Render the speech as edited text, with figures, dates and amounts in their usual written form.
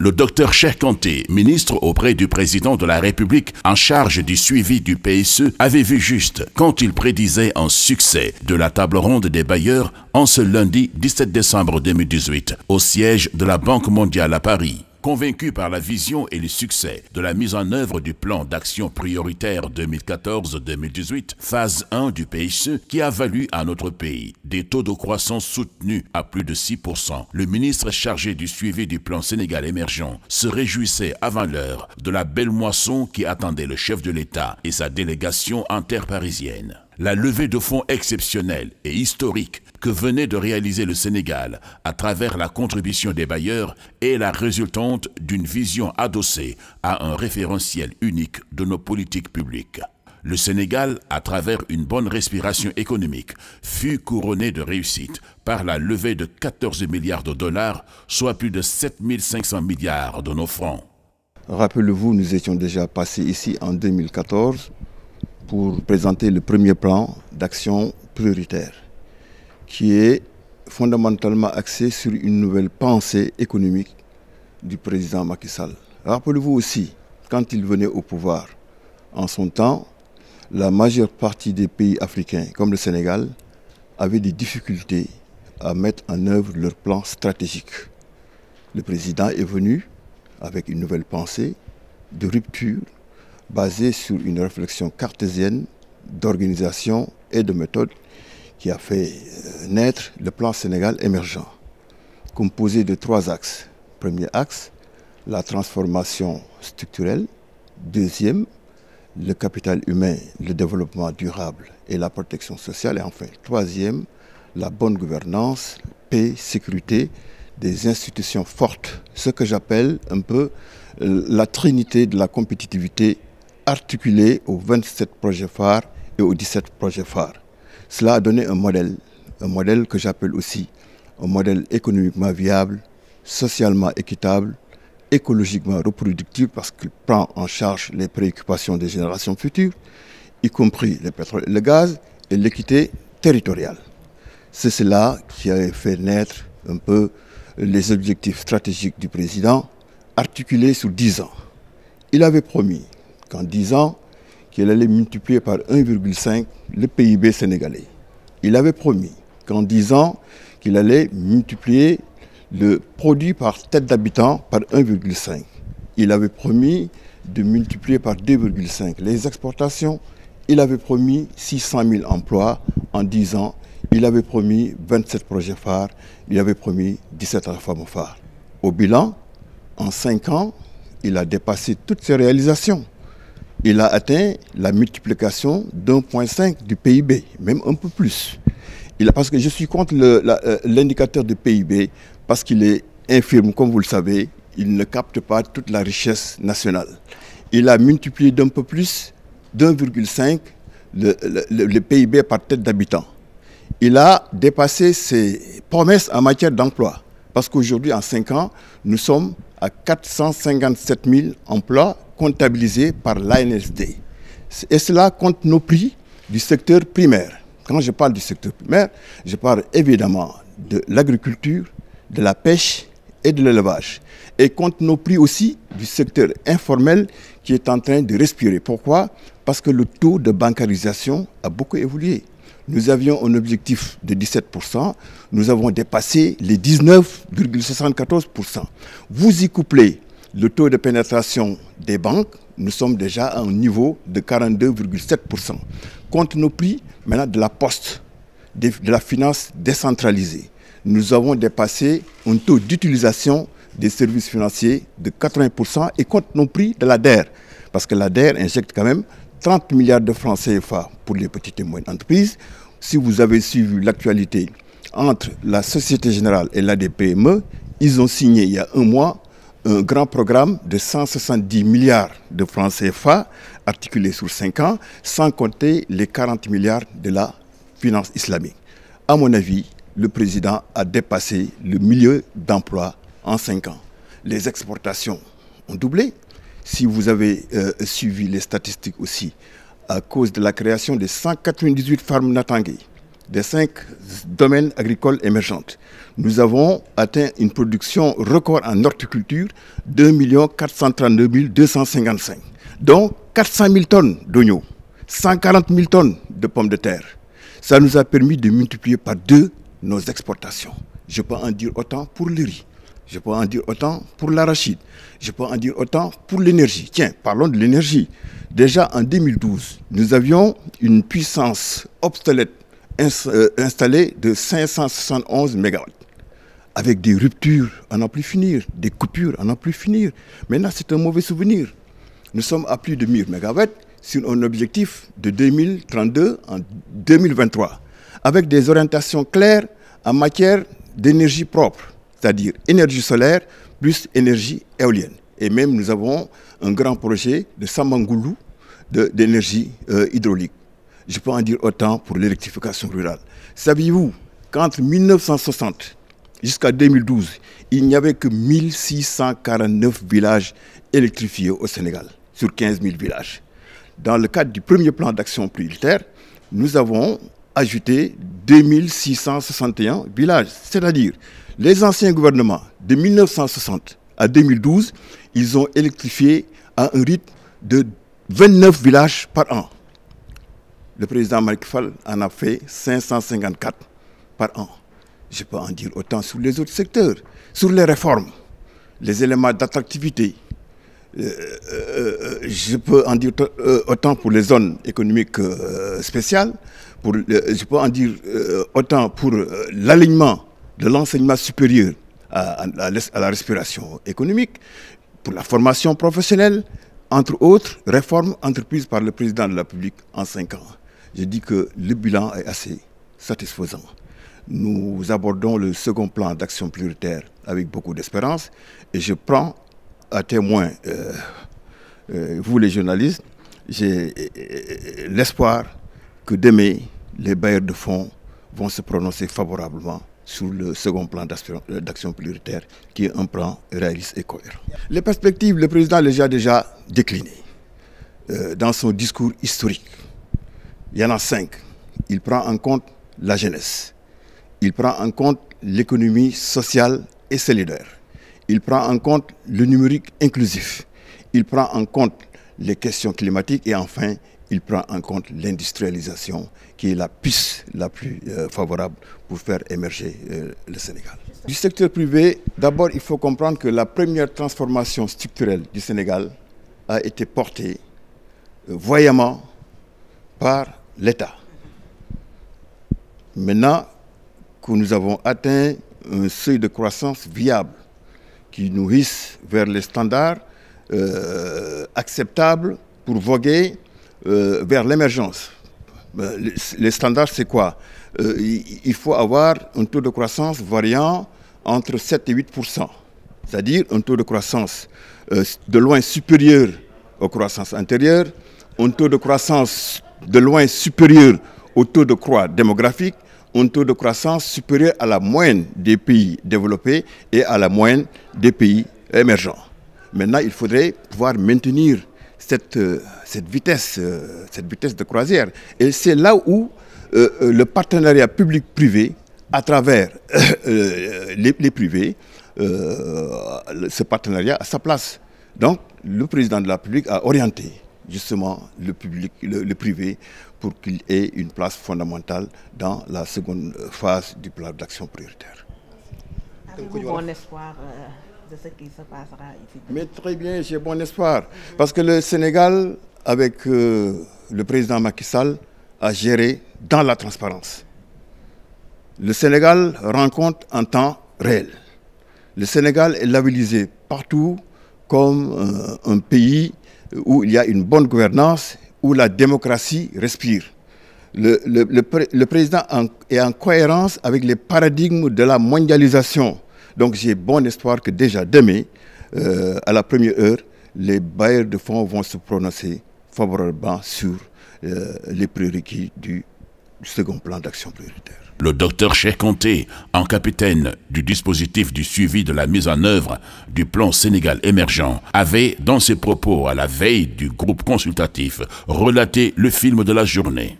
Le docteur Cheikh Kanté, ministre auprès du président de la République en charge du suivi du PSE, avait vu juste quand il prédisait un succès de la table ronde des bailleurs en ce lundi 17 décembre 2018 au siège de la Banque mondiale à Paris. Convaincu par la vision et le succès de la mise en œuvre du plan d'action prioritaire 2014-2018, phase 1 du PSE, qui a valu à notre pays des taux de croissance soutenus à plus de 6%, le ministre chargé du suivi du plan Sénégal émergent se réjouissait avant l'heure de la belle moisson qui attendait le chef de l'État et sa délégation interparisienne. La levée de fonds exceptionnelle et historique que venait de réaliser le Sénégal à travers la contribution des bailleurs est la résultante d'une vision adossée à un référentiel unique de nos politiques publiques. Le Sénégal, à travers une bonne respiration économique, fut couronné de réussite par la levée de 14 milliards de dollars, soit plus de 7 500 milliards de nos francs. Rappelez-vous, nous étions déjà passés ici en 2014 pour présenter le premier plan d'action prioritaire, qui est fondamentalement axé sur une nouvelle pensée économique du président Macky Sall. Rappelez-vous aussi, quand il venait au pouvoir, en son temps, la majeure partie des pays africains, comme le Sénégal, avaient des difficultés à mettre en œuvre leur plan stratégique. Le président est venu avec une nouvelle pensée de rupture, basée sur une réflexion cartésienne d'organisation et de méthode qui a fait naître le plan Sénégal émergent, composé de 3 axes. Premier axe, la transformation structurelle. Deuxième, le capital humain, le développement durable et la protection sociale. Et enfin, troisième, la bonne gouvernance, paix, sécurité, des institutions fortes. Ce que j'appelle un peu la trinité de la compétitivité articulée aux 27 projets phares et aux 17 projets phares. Cela a donné un modèle que j'appelle aussi un modèle économiquement viable, socialement équitable, écologiquement reproductif parce qu'il prend en charge les préoccupations des générations futures, y compris le pétrole et le gaz et l'équité territoriale. C'est cela qui a fait naître un peu les objectifs stratégiques du président articulés sur 10 ans. Il avait promis qu'en 10 ans, qu'il allait multiplier par 1,5 le PIB sénégalais. Il avait promis qu'en 10 ans, qu'il allait multiplier le produit par tête d'habitant par 1,5. Il avait promis de multiplier par 2,5 les exportations. Il avait promis 600 000 emplois en 10 ans. Il avait promis 27 projets phares. Il avait promis 17 réformes phares. Au bilan, en 5 ans, il a dépassé toutes ses réalisations. Il a atteint la multiplication d'1,5 du PIB, même un peu plus. Parce que je suis contre l'indicateur de PIB, parce qu'il est infirme, comme vous le savez, il ne capte pas toute la richesse nationale. Il a multiplié d'un peu plus, d'1,5 le PIB par tête d'habitant. Il a dépassé ses promesses en matière d'emploi, parce qu'aujourd'hui, en 5 ans, nous sommes à 457 000 emplois comptabilisés par l'ANSD. Et cela compte nos prix du secteur primaire. Quand je parle du secteur primaire, je parle évidemment de l'agriculture, de la pêche et de l'élevage. Et compte nos prix aussi du secteur informel qui est en train de respirer. Pourquoi? Parce que le taux de bancarisation a beaucoup évolué. Nous avions un objectif de 17%, nous avons dépassé les 19,74%. Vous y couplez le taux de pénétration des banques, nous sommes déjà à un niveau de 42,7%. Compte nos prix maintenant de la poste, de la finance décentralisée, nous avons dépassé un taux d'utilisation des services financiers de 80% et compte nos prix de l'ADER, parce que l'ADER injecte quand même 30 milliards de francs CFA pour les petites et moyennes entreprises. Si vous avez suivi l'actualité entre la Société Générale et l'ADPME, ils ont signé il y a un mois un grand programme de 170 milliards de francs CFA articulé sur 5 ans, sans compter les 40 milliards de la finance islamique. À mon avis, le président a dépassé le milieu d'emploi en 5 ans. Les exportations ont doublé. Si vous avez suivi les statistiques aussi, à cause de la création de 198 fermes Natangui, des 5 domaines agricoles émergents. Nous avons atteint une production record en horticulture, 2 432 255, dont 400 000 tonnes d'oignons, 140 000 tonnes de pommes de terre. Ça nous a permis de multiplier par 2 nos exportations. Je peux en dire autant pour le riz, je peux en dire autant pour l'arachide, je peux en dire autant pour l'énergie. Tiens, parlons de l'énergie. Déjà en 2012, nous avions une puissance obsolète installée de 571 MW. Avec des ruptures à n'en plus finir, des coupures à n'en plus finir. Maintenant, c'est un mauvais souvenir. Nous sommes à plus de 1000 MW sur un objectif de 2032 en 2023, avec des orientations claires en matière d'énergie propre, c'est-à-dire énergie solaire plus énergie éolienne. Et même nous avons un grand projet de Samangoulou d'énergie hydraulique. Je peux en dire autant pour l'électrification rurale. Saviez-vous qu'entre 1960 jusqu'à 2012, il n'y avait que 1649 villages électrifiés au Sénégal, sur 15 000 villages. Dans le cadre du premier plan d'action prioritaire, nous avons ajouté 2661 villages. C'est-à-dire, les anciens gouvernements de 1960 à 2012, ils ont électrifié à un rythme de 29 villages par an. Le président Macky Sall en a fait 554 par an. Je peux en dire autant sur les autres secteurs, sur les réformes, les éléments d'attractivité. Je peux en dire autant pour les zones économiques spéciales, je peux en dire autant pour l'alignement de l'enseignement supérieur à la respiration économique, pour la formation professionnelle, entre autres réformes entreprises par le président de la République en 5 ans. Je dis que le bilan est assez satisfaisant. Nous abordons le second plan d'action prioritaire avec beaucoup d'espérance et je prends à témoin, vous les journalistes, j'ai l'espoir que demain, les bailleurs de fonds vont se prononcer favorablement sur le second plan d'action prioritaire qui est un plan réaliste et cohérent. Les perspectives, le président les a déjà déclinées dans son discours historique. Il y en a 5. Il prend en compte la jeunesse. Il prend en compte l'économie sociale et solidaire. Il prend en compte le numérique inclusif. Il prend en compte les questions climatiques et enfin, il prend en compte l'industrialisation qui est la piste la plus favorable pour faire émerger le Sénégal. Du secteur privé, d'abord, il faut comprendre que la première transformation structurelle du Sénégal a été portée voyamment par l'État. Maintenant que nous avons atteint un seuil de croissance viable qui nous hisse vers les standards acceptables pour voguer vers l'émergence. Les standards, c'est quoi? Il faut avoir un taux de croissance variant entre 7 et 8%, c'est-à-dire un taux de croissance de loin supérieur aux croissances antérieures, un taux de croissance de loin supérieur au taux de croissance démographique, un taux de croissance supérieur à la moyenne des pays développés et à la moyenne des pays émergents. Maintenant, il faudrait pouvoir maintenir cette vitesse de croisière. Et c'est là où le partenariat public-privé, à travers les privés, ce partenariat a sa place. Donc, le président de la République a orienté justement le privé pour qu'il ait une place fondamentale dans la seconde phase du plan d'action prioritaire. Avez-vous bon espoir de ce qui se passera ici? Mais très bien, j'ai bon espoir. Parce que le Sénégal, avec le président Macky Sall, a géré dans la transparence. Le Sénégal rencontre en temps réel. Le Sénégal est labellisé partout comme un pays où il y a une bonne gouvernance, où la démocratie respire. Le président est en cohérence avec les paradigmes de la mondialisation. Donc j'ai bon espoir que déjà demain, à la première heure, les bailleurs de fonds vont se prononcer favorablement sur les prérequis du second plan d'action prioritaire. Le docteur Cheikh Konté, en capitaine du dispositif du suivi de la mise en œuvre du plan Sénégal émergent, avait, dans ses propos à la veille du groupe consultatif, relaté le film de la journée.